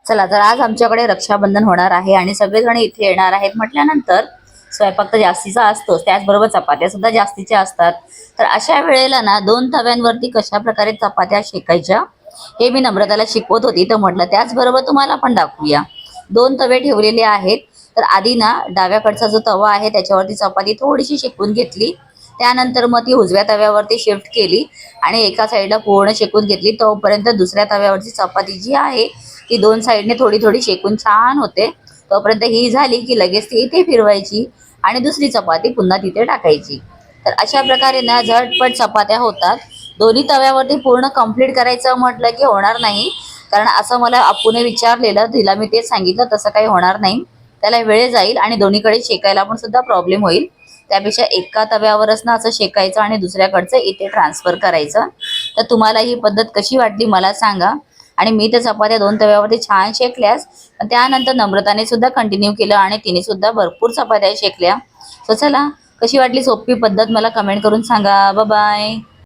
चला तर आज आमच्याकडे रक्षाबंधन होणार आहे आणि सगळेजण इथे येणार आहेत म्हटल्यानंतर स्वयंपाक तर जास्तीचा असतोच, त्याचबरोबर चपात्या सुद्धा जास्तीच्या असतात. तर अशा वेळेला ना 2 तव्यांवरती कशा प्रकारे चपात्या शेकायच्या हे मी नम्रताला शिकवत होती. तर म्हटलं त्याचबरोबर तुम्हाला पण दाखवूया. 2 तवे ठेवलेले आहेत. तर आधी ना डाव्याकडचा जो तवा आहे त्याच्यावरती चपाती थोडीशी शेकून घेतली. त्यानंतर मग ती उजव्या तव्यावरती शिफ्ट केली आणि एका साईडला पूर्ण शेकून घेतली. तोपर्यंत दुसऱ्या तव्यावरची चपाती जी आहे ती 2 साईडने थोडी थोडी शेकून छान होते. तोपर्यंत ही झाली की लगेच ती इथे फिरवायची आणि दुसरी चपाती पुन्हा तिथे टाकायची. तर अशा प्रकारे ना झटपट चपात्या होतात. दोन्ही तव्यावरती पूर्ण कंप्लीट करायचं म्हटलं की होणार नाही, कारण असं मला अप्पूने विचारलेलं, तिला मी तेच सांगितलं तसं काही होणार नाही. त्याला वेळ जाईल आणि दोन्हीकडे शेकायला पण सुद्धा प्रॉब्लेम होईल. त्यापेक्षा एका तव्यावरच ना असं शेकायचं आणि दुसऱ्याकडचं इथे ट्रान्सफर करायचं. तर तुम्हाला ही पद्धत कशी वाटली मला सांगा. आणि मी तर चपात्या 2 तव्यावरती छान शेकल्यास. त्यानंतर नम्रताने सुद्धा कंटिन्यू केलं आणि तिने सुद्धा भरपूर चपात्या शेकल्या. तर चला, कशी वाटली सोपी पद्धत मला कमेंट करून सांगा. Bye bye.